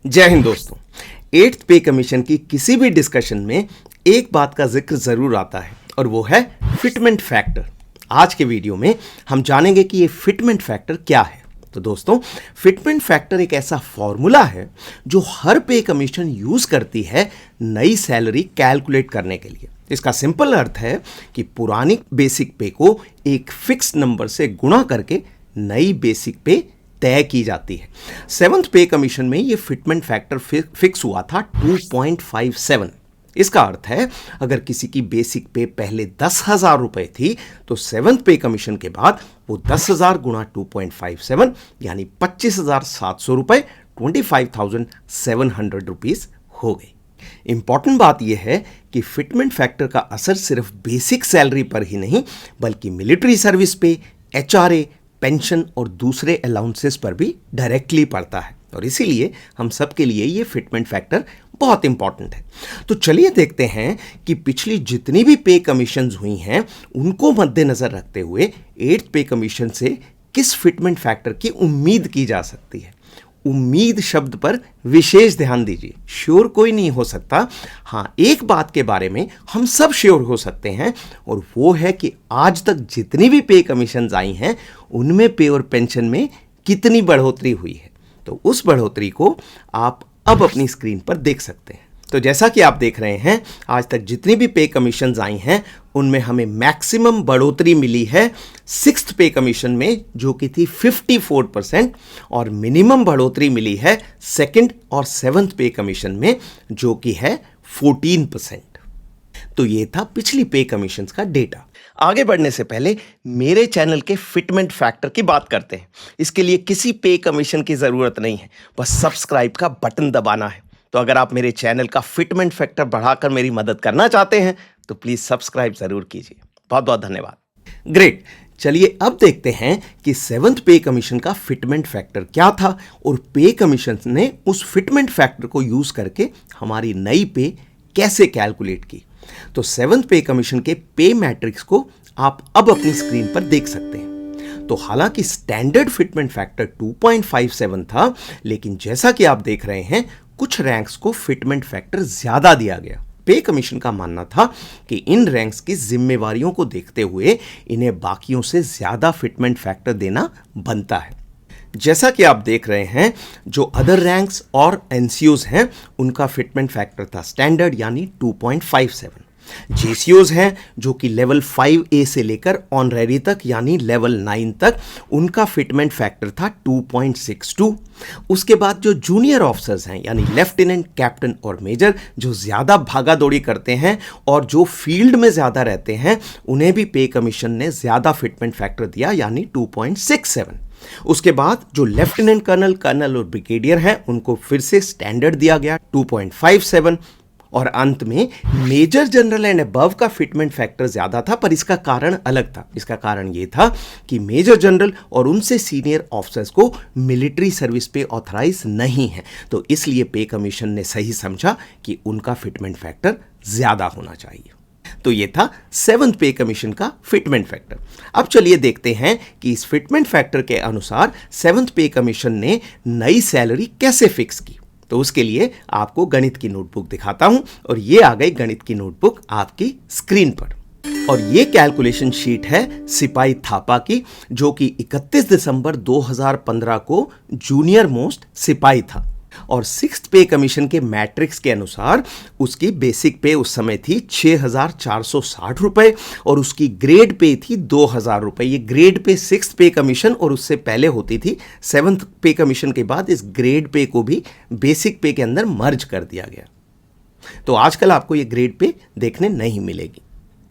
जय हिंद दोस्तों। 8th पे कमीशन की किसी भी डिस्कशन में एक बात का जिक्र जरूर आता है और वो है फिटमेंट फैक्टर। आज के वीडियो में हम जानेंगे कि ये फिटमेंट फैक्टर क्या है। तो दोस्तों, फिटमेंट फैक्टर एक ऐसा फॉर्मूला है जो हर पे कमीशन यूज करती है नई सैलरी कैलकुलेट करने के लिए। इसका सिंपल अर्थ है कि पुरानी बेसिक पे को एक फिक्स नंबर से गुणा करके नई बेसिक पे तय की जाती है। 7th पे कमीशन में ये फिटमेंट फैक्टर फिक्स हुआ था 2.57। इसका अर्थ है अगर किसी की बेसिक पे पहले 10,000 रुपए थी तो 7th पे कमीशन के बाद वो 10,000 गुणा 2.57 यानी 25,700 रुपए 25,700 रुपीज हो गई। इंपॉर्टेंट बात यह है कि फिटमेंट फैक्टर का असर सिर्फ बेसिक सैलरी पर ही नहीं बल्कि मिलिट्री सर्विस पे, एचआरए, पेंशन और दूसरे अलाउंसेस पर भी डायरेक्टली पड़ता है और इसीलिए हम सबके लिए ये फिटमेंट फैक्टर बहुत इंपॉर्टेंट है। तो चलिए देखते हैं कि पिछली जितनी भी पे कमीशंस हुई हैं उनको मद्देनजर रखते हुए 8th पे कमीशन से किस फिटमेंट फैक्टर की उम्मीद की जा सकती है। उम्मीद शब्द पर विशेष ध्यान दीजिए। श्योर कोई नहीं हो सकता। हाँ, एक बात के बारे में हम सब श्योर हो सकते हैं और वो है कि आज तक जितनी भी पे कमीशंस आई हैं उनमें पे और पेंशन में कितनी बढ़ोतरी हुई है। तो उस बढ़ोतरी को आप अब अपनी स्क्रीन पर देख सकते हैं। तो जैसा कि आप देख रहे हैं, आज तक जितनी भी पे कमीशंस आई हैं उनमें हमें मैक्सिमम बढ़ोतरी मिली है 6th पे कमीशन में जो कि थी 54% और मिनिमम बढ़ोतरी मिली है 2nd और 7th पे कमीशन में जो कि है 14%। तो ये था पिछली पे कमीशंस का डेटा। आगे बढ़ने से पहले मेरे चैनल के फिटमेंट फैक्टर की बात करते हैं। इसके लिए किसी पे कमीशन की जरूरत नहीं है, बस सब्सक्राइब का बटन दबाना है। तो अगर आप मेरे चैनल का फिटमेंट फैक्टर बढ़ाकर मेरी मदद करना चाहते हैं तो प्लीज सब्सक्राइब जरूर कीजिए। बहुत बहुत धन्यवाद। ग्रेट, चलिए अब देखते हैं कि 7th पे कमीशन का फिटमेंट फैक्टर क्या था और पे कमीशन ने उस फिटमेंट फैक्टर को यूज करके हमारी नई पे कैसे कैलकुलेट की। तो 7th पे कमीशन के पे मैट्रिक्स को आप अब अपनी स्क्रीन पर देख सकते हैं। तो हालांकि स्टैंडर्ड फिटमेंट फैक्टर 2.57 था, लेकिन जैसा कि आप देख रहे हैं कुछ रैंक्स को फिटमेंट फैक्टर ज्यादा दिया गया। पे कमीशन का मानना था कि इन रैंक्स की जिम्मेवारियों को देखते हुए इन्हें बाकियों से ज्यादा फिटमेंट फैक्टर देना बनता है। जैसा कि आप देख रहे हैं, जो अदर रैंक्स और एनसीओज हैं उनका फिटमेंट फैक्टर था स्टैंडर्ड यानी 2.57। जेसीओज हैं जो कि लेवल 5A से लेकर ऑनरेरी तक यानी लेवल 9 तक, उनका फिटमेंट फैक्टर था 2.62। उसके बाद जो जूनियर ऑफिसर्स हैं यानी लेफ्टिनेंट, कैप्टन और मेजर जो ज़्यादा भागा दौड़ी करते हैं और जो फील्ड में ज़्यादा रहते हैं उन्हें भी पे कमीशन ने ज़्यादा फिटमेंट फैक्टर दिया यानी 2.67। उसके बाद जो लेफ्टिनेंट कर्नल और ब्रिगेडियर हैं उनको फिर से स्टैंडर्ड दिया गया 2.57 और अंत में मेजर जनरल एंड अबव का फिटमेंट फैक्टर ज्यादा था, पर इसका कारण अलग था। इसका कारण यह था कि मेजर जनरल और उनसे सीनियर ऑफिसर्स को मिलिट्री सर्विस पे ऑथराइज नहीं है, तो इसलिए पे कमीशन ने सही समझा कि उनका फिटमेंट फैक्टर ज्यादा होना चाहिए। तो ये था 7th पे कमीशन का फिटमेंट फैक्टर। अब चलिए देखते हैं कि इस फिटमेंट फैक्टर के अनुसार 7th पे कमीशन ने नई सैलरी कैसे फिक्स की। तो उसके लिए आपको गणित की नोटबुक दिखाता हूं और ये आ गई गणित की नोटबुक आपकी स्क्रीन पर। और ये कैलकुलेशन शीट है सिपाही थापा की जो कि 31 दिसंबर 2015 को जूनियर मोस्ट सिपाही था और 6th पे कमीशन के मैट्रिक्स के अनुसार उसकी बेसिक पे उस समय थी 6,460 रुपए और उसकी ग्रेड पे थी 2,000 रुपए। ये ग्रेड पे 6th पे कमीशन और उससे पहले होती थी। 7th पे कमीशन के बाद इस ग्रेड पे को भी बेसिक पे के अंदर मर्ज कर दिया गया। तो आजकल आपको ये ग्रेड पे देखने नहीं मिलेगी।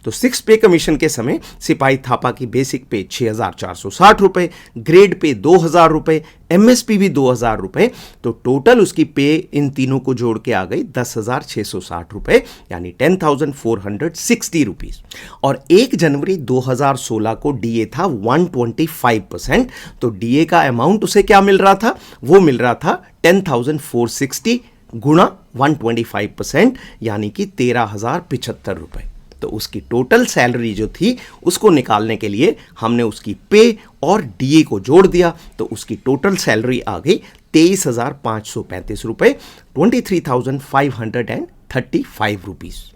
तो 6th पे कमीशन के समय सिपाही थापा की बेसिक पे 6,460 रुपए, ग्रेड पे 2,000 रुपए, एमएसपी भी 2,000 रुपए, तो टोटल उसकी पे इन तीनों को जोड़ के आ गई 10,660 रुपए यानी 10,460 रुपीज। और 1 जनवरी 2016 को डीए था 125%। तो डीए का अमाउंट उसे क्या मिल रहा था? वो मिल रहा था 10,460 गुणा 125% यानी कि 13,075 रुपए। तो उसकी टोटल सैलरी जो थी उसको निकालने के लिए हमने उसकी पे और डीए को जोड़ दिया, तो उसकी टोटल सैलरी आ गई 23,535 रुपए, 23,535 रुपीज।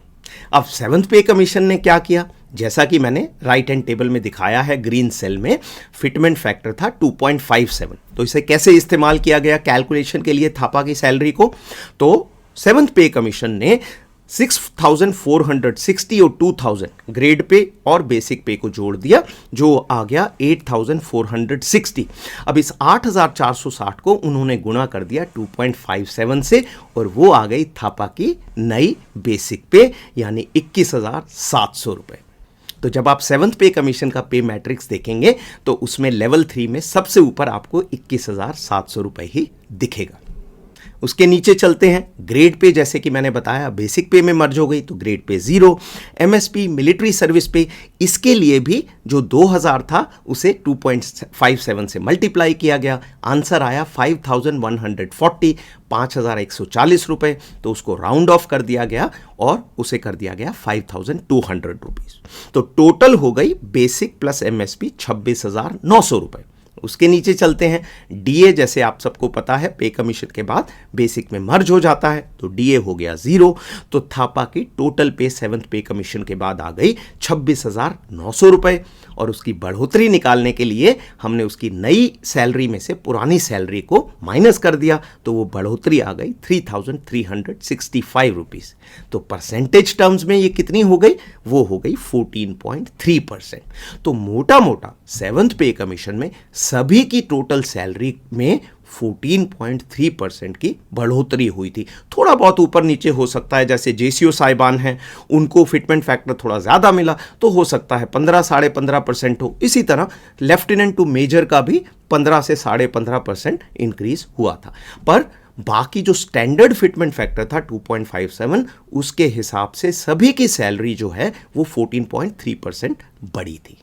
अब सेवंथ पे कमीशन ने क्या किया, जैसा कि मैंने राइट हैंड टेबल में दिखाया है, ग्रीन सेल में फिटमेंट फैक्टर था 2.57। तो इसे कैसे इस्तेमाल किया गया कैलकुलेशन के लिए थापा की सैलरी को, तो सेवंथ पे कमीशन ने 6,460 और 2,000 ग्रेड पे और बेसिक पे को जोड़ दिया, जो आ गया 8,460। अब इस 8,460 को उन्होंने गुणा कर दिया 2.57 से, और वो आ गई थापा की नई बेसिक पे, यानी 21,700 रुपए। तो जब आप सेवंथ पे कमीशन का पे मैट्रिक्स देखेंगे तो उसमें लेवल 3 में सबसे ऊपर आपको 21,700 रुपए ही दिखेगा। उसके नीचे चलते हैं, ग्रेड पे जैसे कि मैंने बताया बेसिक पे में मर्ज हो गई, तो grade pay 0। MSP military service पे, इसके लिए भी जो 2000 था उसे 2.57 से मल्टीप्लाई किया गया, आंसर आया 5,140, 5,140 रुपए। तो उसको राउंड ऑफ कर दिया गया और उसे कर दिया गया 5,200 रुपीज। तो टोटल हो गई बेसिक प्लस एमएसपी 26,900 रुपए। उसके नीचे चलते हैं, डीए जैसे आप सबको पता है पे कमीशन के बाद बेसिक में मर्ज हो जाता है, तो डीए हो गया 0। तो थापा की टोटल पे सेवंथ पे कमीशन के बाद आ गई 26,900 रुपए, और उसकी बढ़ोतरी निकालने के लिए हमने उसकी नई सैलरी में से पुरानी सैलरी को माइनस कर दिया, तो वो बढ़ोतरी आ गई 3,365 रुपीज। तो परसेंटेज टर्म्स में ये कितनी हो गई, वो हो गई 14.3%। तो मोटा मोटा सेवंथ पे कमीशन में सभी की टोटल सैलरी में 14.3% की बढ़ोतरी हुई थी। थोड़ा बहुत ऊपर नीचे हो सकता है, जैसे जेसीओ साहिबान हैं उनको फिटमेंट फैक्टर थोड़ा ज़्यादा मिला तो हो सकता है 15 साढ़े 15% हो। इसी तरह लेफ्टिनेंट टू मेजर का भी 15 से साढ़े 15% इंक्रीज हुआ था, पर बाकी जो स्टैंडर्ड फिटमेंट फैक्टर था 2.57, उसके हिसाब से सभी की सैलरी जो है वो 14.3% बढ़ी थी।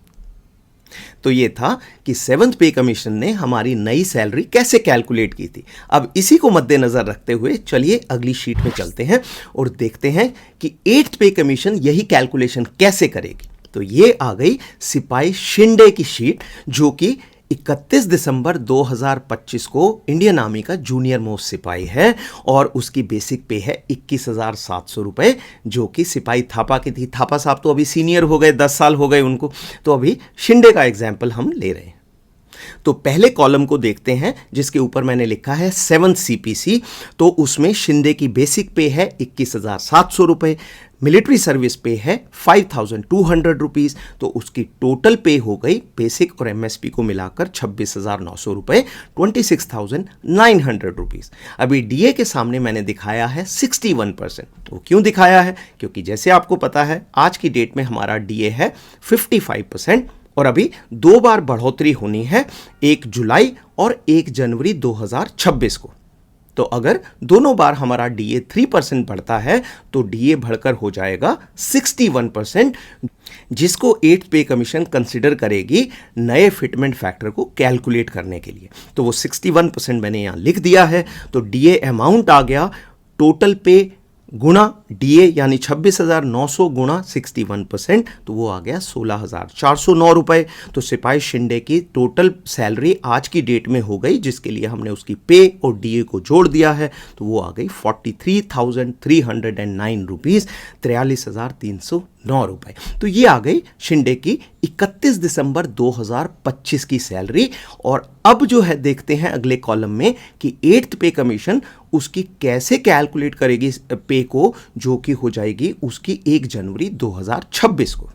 तो ये था कि सेवंथ पे कमीशन ने हमारी नई सैलरी कैसे कैलकुलेट की थी। अब इसी को मद्देनजर रखते हुए चलिए अगली शीट में चलते हैं और देखते हैं कि एट्थ पे कमीशन यही कैलकुलेशन कैसे करेगी। तो ये आ गई सिपाही शिंदे की शीट, जो कि 31 दिसंबर 2025 को इंडियन आर्मी का जूनियर मोस्ट सिपाही है, और उसकी बेसिक पे है 21,700 रुपए, जो कि सिपाही थापा की थी। थापा साहब तो अभी सीनियर हो गए, 10 साल हो गए उनको, तो अभी शिंदे का एग्जाम्पल हम ले रहे हैं। तो पहले कॉलम को देखते हैं जिसके ऊपर मैंने लिखा है 7th सीपीसी। तो उसमें शिंदे की बेसिक पे है 21,700 रुपए, मिलिट्री सर्विस पे है 5,200 रुपीज। तो उसकी टोटल पे हो गई बेसिक और एमएसपी को मिलाकर 26,900 रुपए, 26,900 रुपीज। अभी डीए के सामने मैंने दिखाया है 61%। वो क्यों दिखाया है, क्योंकि जैसे आपको पता है आज की डेट में हमारा डीए है 55%, और अभी 2 बार बढ़ोतरी होनी है, 1 जुलाई और 1 जनवरी 2026 को। तो अगर दोनों बार हमारा डीए 3% बढ़ता है तो डीए बढ़कर हो जाएगा 61%, जिसको 8th पे कमीशन कंसिडर करेगी नए फिटमेंट फैक्टर को कैलकुलेट करने के लिए। तो वो 61% मैंने यहां लिख दिया है। तो डीए अमाउंट आ गया टोटल पे गुणा डीए, यानी 26,900 गुणा 61%, तो वो आ गया 16,409 रुपए। तो सिपाही शिंदे की टोटल सैलरी आज की डेट में हो गई, जिसके लिए हमने उसकी पे और डीए को जोड़ दिया है, तो वो आ गई 43,309 रुपीज़, 43,309 रुपए। तो ये आ गई शिंदे की 31 दिसंबर 2025 की सैलरी। और अब जो है देखते हैं अगले कॉलम में कि 8th पे कमीशन उसकी कैसे कैलकुलेट करेगी पे को, जो कि हो जाएगी उसकी 1 जनवरी 2026 को।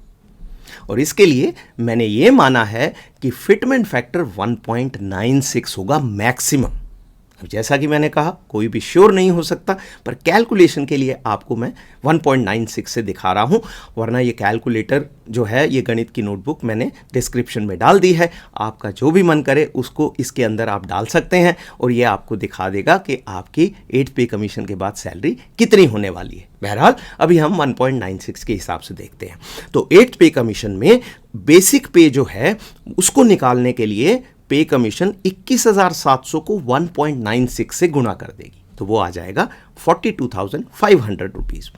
और इसके लिए मैंने ये माना है कि फिटमेंट फैक्टर 1.96 होगा मैक्सिमम। अब जैसा कि मैंने कहा कोई भी श्योर नहीं हो सकता, पर कैलकुलेशन के लिए आपको मैं 1.96 से दिखा रहा हूं, वरना ये कैलकुलेटर जो है ये गणित की नोटबुक मैंने डिस्क्रिप्शन में डाल दी है, आपका जो भी मन करे उसको इसके अंदर आप डाल सकते हैं और ये आपको दिखा देगा कि आपकी 8th पे कमीशन के बाद सैलरी कितनी होने वाली है। बहरहाल अभी हम 1.96 के हिसाब से देखते हैं। तो 8th पे कमीशन में बेसिक पे जो है उसको निकालने के लिए पे कमीशन 21,700 को 1.96 से गुणा कर देगी। तो वो आ जाएगा 42,500 रुपीज़।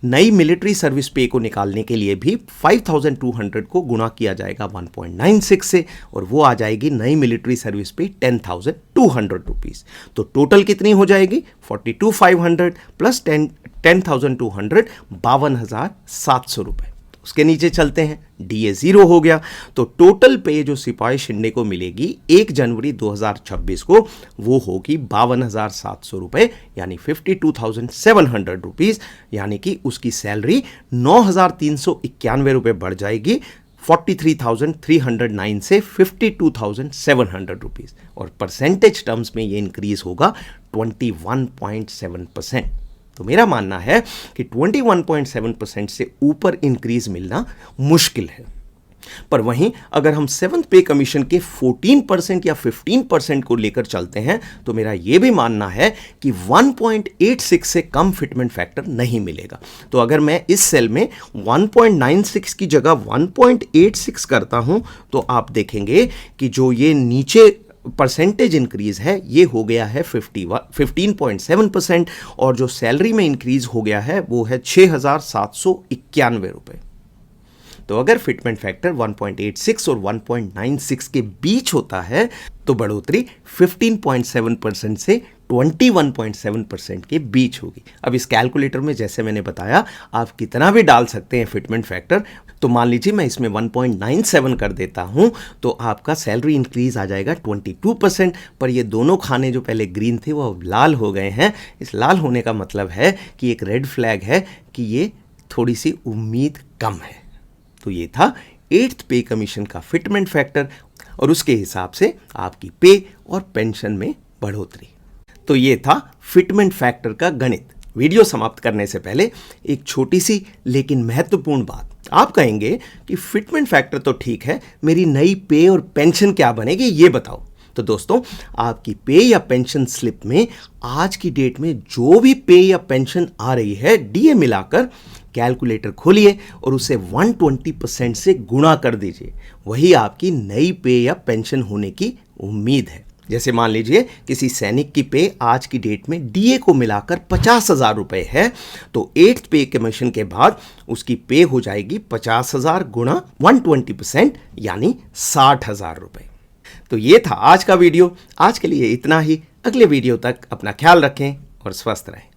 नई मिलिट्री सर्विस पे को निकालने के लिए भी 5,200 को गुणा किया जाएगा 1.96 से और वो आ जाएगी नई मिलिट्री सर्विस पे 10,200 रुपीज़। तो टोटल कितनी हो जाएगी 42,500 प्लस 10,200 52,700 रुपये। उसके नीचे चलते हैं, DA 0 हो गया तो टोटल पे जो सिपाही शिंदे को मिलेगी 1 जनवरी 2026 को वो होगी 52,700 रुपये यानी 52,700 रुपीज़, यानी कि उसकी सैलरी 9,391 रुपये बढ़ जाएगी 43,309 से 52,700 रुपीज़ और परसेंटेज टर्म्स में ये इंक्रीज होगा 21.7%। तो मेरा मानना है कि 21.7% से ऊपर इंक्रीज मिलना मुश्किल है। पर वहीं अगर हम 7th पे कमीशन के 14% या 15% को लेकर चलते हैं तो मेरा यह भी मानना है कि 1.86 से कम फिटमेंट फैक्टर नहीं मिलेगा। तो अगर मैं इस सेल में 1.96 की जगह 1.86 करता हूं तो आप देखेंगे कि जो ये नीचे परसेंटेज इंक्रीज है ये हो गया है 15.7% और जो सैलरी में इंक्रीज हो गया है वो है 6,791 रुपये। तो अगर फिटमेंट फैक्टर 1.86 और 1.96 के बीच होता है तो बढ़ोतरी 15.7% से 21.7% के बीच होगी। अब इस कैलकुलेटर में जैसे मैंने बताया आप कितना भी डाल सकते हैं फिटमेंट फैक्टर। तो मान लीजिए मैं इसमें 1.97 कर देता हूं तो आपका सैलरी इंक्रीज आ जाएगा 22%। पर ये दोनों खाने जो पहले ग्रीन थे वो अब लाल हो गए हैं। इस लाल होने का मतलब है कि एक रेड फ्लैग है कि ये थोड़ी सी उम्मीद कम है। तो ये था 8th पे कमीशन का फिटमेंट फैक्टर और उसके हिसाब से आपकी पे और पेंशन में बढ़ोतरी। तो ये था फिटमेंट फैक्टर का गणित। वीडियो समाप्त करने से पहले एक छोटी सी लेकिन महत्वपूर्ण बात। आप कहेंगे कि फिटमेंट फैक्टर तो ठीक है, मेरी नई पे और पेंशन क्या बनेगी ये बताओ। तो दोस्तों आपकी पे या पेंशन स्लिप में आज की डेट में जो भी पे या पेंशन आ रही है डीए मिलाकर कैलकुलेटर खोलिए और उसे 120% से गुणा कर दीजिए। वही आपकी नई पे या पेंशन होने की उम्मीद है। जैसे मान लीजिए किसी सैनिक की पे आज की डेट में डीए को मिलाकर 50,000 रुपये है तो 8th पे कमीशन के बाद उसकी पे हो जाएगी 50,000 गुणा 120% यानी 60,000 रुपये। तो ये था आज का वीडियो। आज के लिए इतना ही। अगले वीडियो तक अपना ख्याल रखें और स्वस्थ रहें।